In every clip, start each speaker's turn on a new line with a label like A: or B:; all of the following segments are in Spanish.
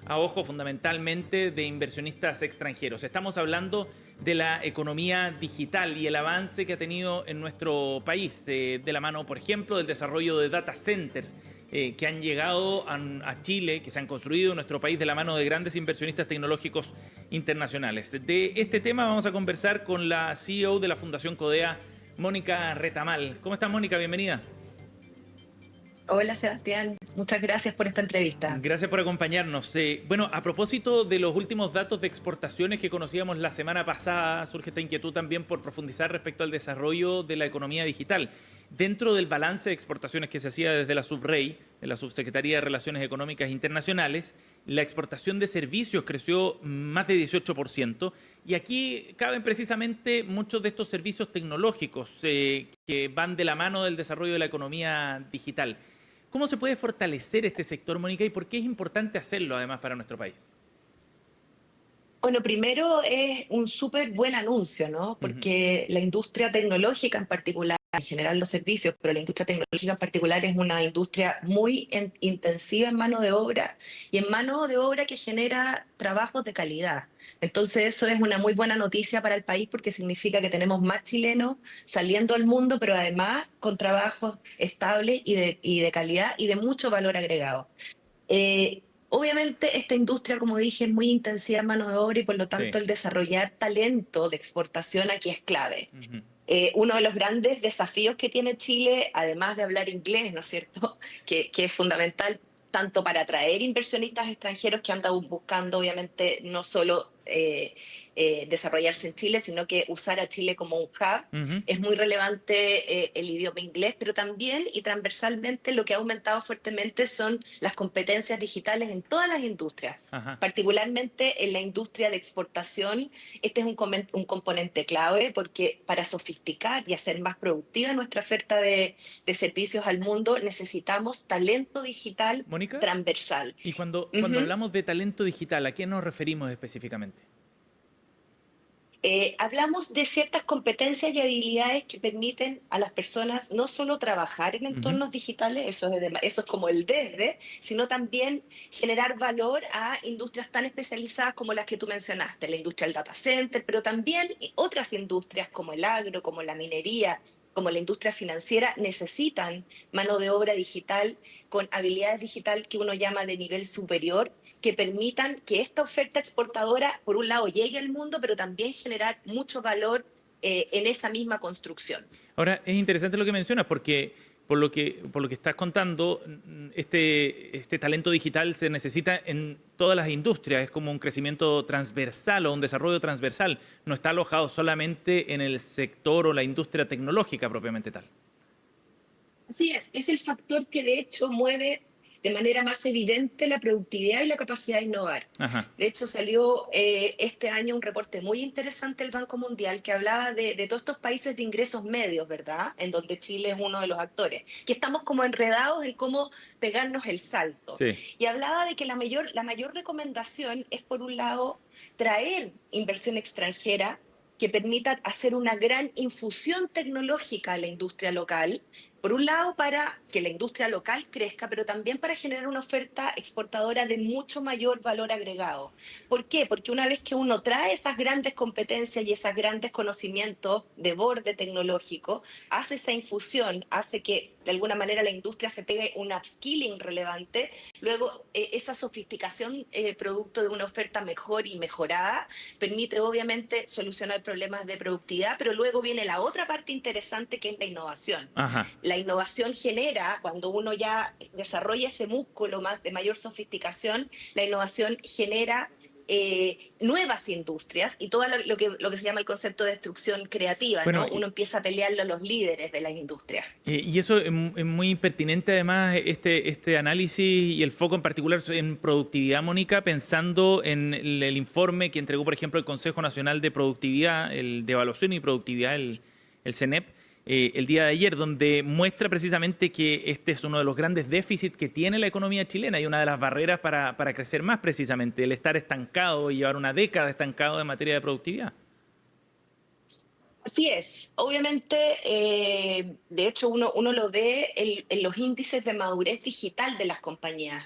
A: a ojo fundamentalmente de inversionistas extranjeros. Estamos hablando de la economía digital y el avance que ha tenido en nuestro país, de la mano, por ejemplo, del desarrollo de data centers que han llegado a Chile, que se han construido en nuestro país de la mano de grandes inversionistas tecnológicos internacionales. De este tema vamos a conversar con la CEO de la Fundación Codea, Mónica Retamal. ¿Cómo estás, Mónica? Bienvenida.
B: Hola Sebastián, muchas gracias por esta entrevista.
A: Gracias por acompañarnos. Bueno, a propósito de los últimos datos de exportaciones que conocíamos la semana pasada, surge esta inquietud también por profundizar respecto al desarrollo de la economía digital. Dentro del balance de exportaciones que se hacía desde la SUBREI, de la Subsecretaría de Relaciones Económicas Internacionales, la exportación de servicios creció más de 18%, y aquí caben precisamente muchos de estos servicios tecnológicos que van de la mano del desarrollo de la economía digital. ¿Cómo se puede fortalecer este sector, Mónica, y por qué es importante hacerlo además para nuestro país?
B: Bueno, primero es un súper buen anuncio, ¿no?
A: Ujú.
B: Porque la industria tecnológica en particular, en general los servicios, pero la industria tecnológica en particular es una industria muy intensiva en mano de obra y en mano de obra que genera trabajos de calidad. Entonces eso es una muy buena noticia para el país porque significa que tenemos más chilenos saliendo al mundo, pero además con trabajos estables y de calidad y de mucho valor agregado. Obviamente esta industria, como dije, es muy intensiva en mano de obra y por lo tanto
A: Sí.
B: el desarrollar talento de exportación aquí es clave.
A: Ujú.
B: Uno de los grandes desafíos que tiene Chile, además de hablar inglés, ¿no es cierto?, que es fundamental tanto para atraer inversionistas extranjeros que andan buscando, obviamente, no solo desarrollarse en Chile, sino que usar a Chile como un hub.
A: Ujú.
B: Es muy relevante el idioma inglés, pero también y transversalmente lo que ha aumentado fuertemente son las competencias digitales en todas las industrias,
A: Ajá.
B: particularmente en la industria de exportación. Este es un componente clave porque para sofisticar y hacer más productiva nuestra oferta de servicios al mundo necesitamos talento digital
A: Mónica,
B: transversal.
A: y cuando
B: Ujú.
A: hablamos de talento digital, ¿a qué nos referimos específicamente?
B: Hablamos de ciertas competencias y habilidades que permiten a las personas no solo trabajar en
A: Ujú.
B: entornos digitales, eso es como el desde, sino también generar valor a industrias tan especializadas como las que tú mencionaste, la industria del data center, pero también otras industrias como el agro, como la minería, como la industria financiera, necesitan mano de obra digital con habilidades digital que uno llama de nivel superior que permitan que esta oferta exportadora, por un lado, llegue al mundo, pero también generar mucho valor en esa misma construcción.
A: Ahora, es interesante lo que mencionas porque por lo que estás contando, este talento digital se necesita en todas las industrias, es como un crecimiento transversal o un desarrollo transversal, no está alojado solamente en el sector o la industria tecnológica propiamente tal.
B: Así es el factor que de hecho mueve de manera más evidente la productividad y la capacidad de innovar.
A: Ajá.
B: De hecho, salió este año un reporte muy interesante del Banco Mundial que hablaba de todos estos países de ingresos medios, ¿verdad? En donde Chile es uno de los actores, que estamos como enredados en cómo pegarnos el salto.
A: Sí.
B: Y hablaba de que la mayor recomendación es, por un lado, traer inversión extranjera que permita hacer una gran infusión tecnológica a la industria local, por un lado, para que la industria local crezca, pero también para generar una oferta exportadora de mucho mayor valor agregado. ¿Por qué? Porque una vez que uno trae esas grandes competencias y esos grandes conocimientos de borde tecnológico, hace esa infusión, hace que de alguna manera la industria se pegue un upskilling relevante, luego esa sofisticación producto de una oferta mejor y mejorada, permite obviamente solucionar problemas de productividad, pero luego viene la otra parte interesante que es la innovación.
A: Ajá.
B: La innovación genera, cuando uno ya desarrolla ese músculo más de mayor sofisticación, la innovación genera nuevas industrias y todo lo que se llama el concepto de destrucción creativa,
A: Bueno,
B: ¿no? Uno empieza a pelearle a los líderes de las industrias.
A: y eso es muy pertinente además, este análisis y el foco en particular en productividad, Mónica, pensando en el informe que entregó, por ejemplo, el Consejo Nacional de Productividad, el de Evaluación y Productividad, el CENEP, el día de ayer, donde muestra precisamente que este es uno de los grandes déficits que tiene la economía chilena y una de las barreras para crecer más precisamente, el estar estancado y llevar una década estancado en materia de productividad.
B: Así es. Obviamente, de hecho, uno lo ve en los índices de madurez digital de las compañías.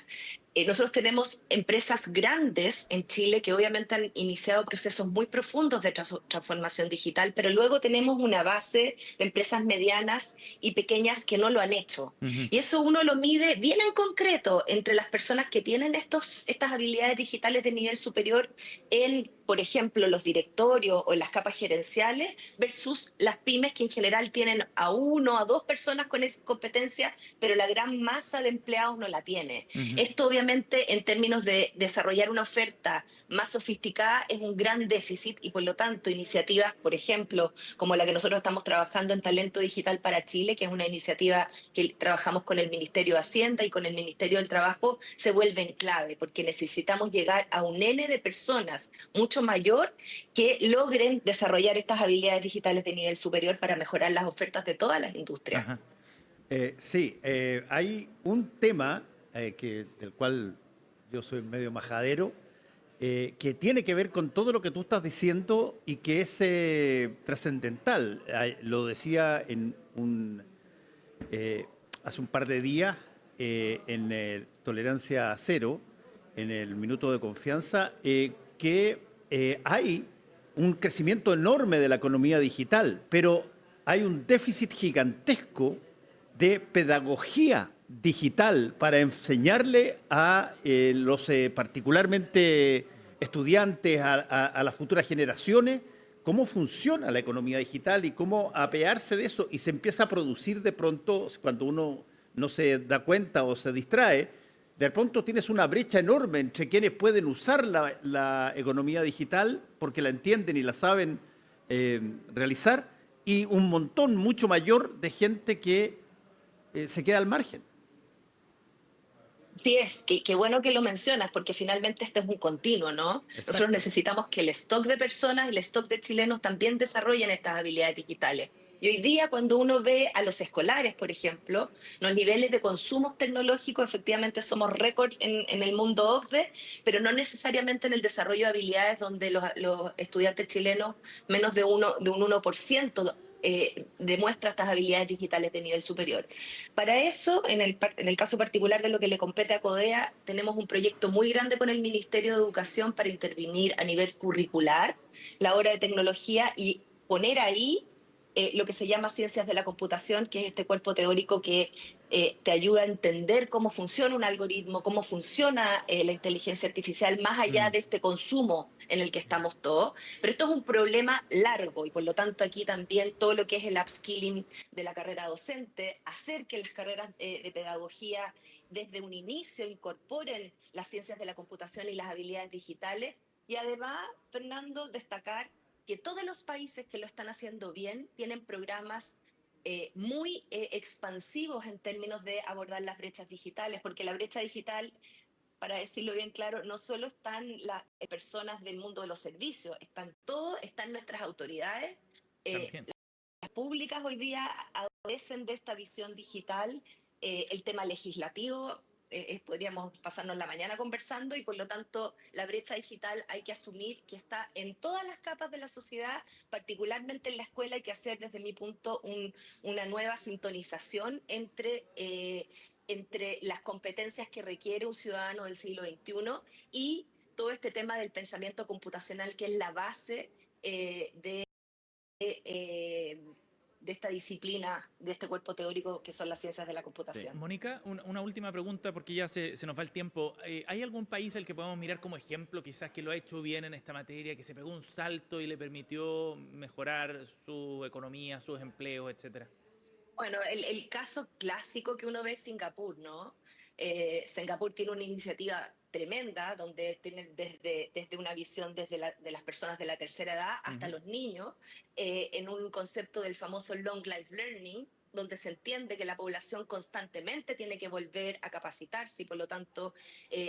B: nosotros tenemos empresas grandes en Chile que obviamente han iniciado procesos muy profundos de transformación digital, pero luego tenemos una base de empresas medianas y pequeñas que no lo han hecho.
A: Ujú.
B: Y eso uno lo mide bien en concreto entre las personas que tienen estas habilidades digitales de nivel superior en, por ejemplo, los directorios o en las capas gerenciales versus las pymes que en general tienen a uno, a dos personas con esa competencia, pero la gran masa de empleados no la tiene.
A: Ujú.
B: Esto obviamente en términos de desarrollar una oferta más sofisticada es un gran déficit y por lo tanto iniciativas, por ejemplo, como la que nosotros estamos trabajando en Talento Digital para Chile, que es una iniciativa que trabajamos con el Ministerio de Hacienda y con el Ministerio del Trabajo, se vuelven clave porque necesitamos llegar a un N de personas mucho mayor que logren desarrollar estas habilidades digitales de nivel superior para mejorar las ofertas de todas las industrias.
A: Ajá.
C: Sí, hay un tema del cual yo soy medio majadero, que tiene que ver con todo lo que tú estás diciendo y que es trascendental. Lo decía eh, hace un par de días en Tolerancia Cero, en el Minuto de Confianza, que hay un crecimiento enorme de la economía digital, pero hay un déficit gigantesco de pedagogía digital para enseñarle a los particularmente estudiantes, a las futuras generaciones, cómo funciona la economía digital y cómo apearse de eso. Y se empieza a producir de pronto, cuando uno no se da cuenta o se distrae, de pronto tienes una brecha enorme entre quienes pueden usar la economía digital porque la entienden y la saben realizar, y un montón mucho mayor de gente que se queda al margen.
B: Sí, es que bueno que lo mencionas, porque finalmente este es un continuo, ¿no? Nosotros
C: Exacto.
B: necesitamos que el stock de personas, el stock de chilenos también desarrollen estas habilidades digitales. Y hoy día, cuando uno ve a los escolares, por ejemplo, los niveles de consumos tecnológicos, efectivamente somos récord en el mundo OCDE, pero no necesariamente en el desarrollo de habilidades donde los estudiantes chilenos, menos de un 1%, demuestra estas habilidades digitales de nivel superior. Para eso, en el caso particular de lo que le compete a CODEA, tenemos un proyecto muy grande con el Ministerio de Educación para intervenir a nivel curricular la hora de tecnología y poner ahí lo que se llama ciencias de la computación, que es este cuerpo teórico que te ayuda a entender cómo funciona un algoritmo, cómo funciona la inteligencia artificial, más allá
A: Mm.
B: de este consumo en el que estamos todos. Pero esto es un problema largo y por lo tanto aquí también todo lo que es el upskilling de la carrera docente, hacer que las carreras de pedagogía desde un inicio incorporen las ciencias de la computación y las habilidades digitales. Y además, Fernando, destacar que todos los países que lo están haciendo bien tienen programas muy expansivos en términos de abordar las brechas digitales, porque la brecha digital, para decirlo bien claro, no solo están las personas del mundo de los servicios, están todo, están nuestras autoridades. Eh,
A: También.
B: las públicas hoy día adolecen de esta visión digital, el tema legislativo, podríamos pasarnos la mañana conversando y por lo tanto la brecha digital hay que asumir que está en todas las capas de la sociedad, particularmente en la escuela hay que hacer desde mi punto una nueva sintonización entre las competencias que requiere un ciudadano del siglo XXI y todo este tema del pensamiento computacional que es la base eh, de esta disciplina, de este cuerpo teórico que son las ciencias de la
C: Sí.
B: computación.
A: Mónica, una última pregunta porque ya se nos va el tiempo. ¿Hay algún país al que podamos mirar como ejemplo, quizás que lo ha hecho bien en esta materia, que se pegó un salto y le permitió mejorar su economía, sus empleos, etcétera?
B: Bueno, el caso clásico que uno ve es Singapur, ¿no? Singapur tiene una iniciativa tremenda donde tienen desde una visión de las personas de la tercera edad hasta
A: Ujú.
B: los niños, en un concepto del famoso long life learning, donde se entiende que la población constantemente tiene que volver a capacitarse y por lo tanto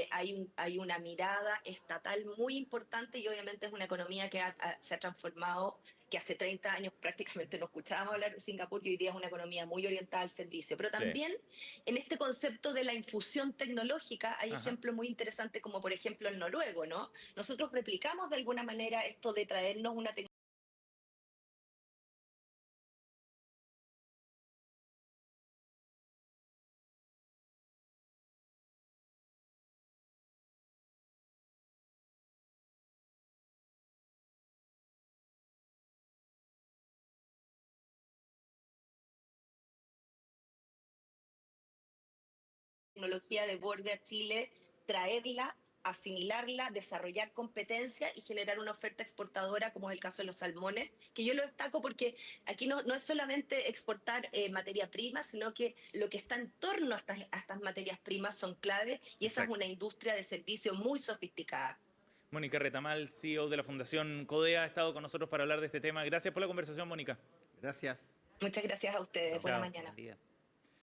B: hay una mirada estatal muy importante y obviamente es una economía que se ha transformado, que hace 30 años prácticamente no escuchábamos hablar de Singapur y hoy día es una economía muy orientada al servicio. Pero
A: Sí.
B: también en este concepto de la infusión tecnológica hay
A: Ajá.
B: ejemplos muy interesantes como por ejemplo el noruego, ¿no? Nosotros replicamos de alguna manera esto de traernos una tecnología tecnología de borde a Chile, traerla, asimilarla, desarrollar competencia y generar una oferta exportadora, como es el caso de los salmones, que yo lo destaco porque aquí no es solamente exportar materia prima, sino que lo que está en torno a estas materias primas son clave y esa es
A: Exacto.
B: una industria de servicio muy sofisticada.
A: Mónica Retamal, CEO de la Fundación CODEA, ha estado con nosotros para hablar de este tema. Gracias por la conversación, Mónica.
C: Gracias.
B: Muchas gracias a ustedes. Buena
A: Chao.
B: mañana.
D: Buen día.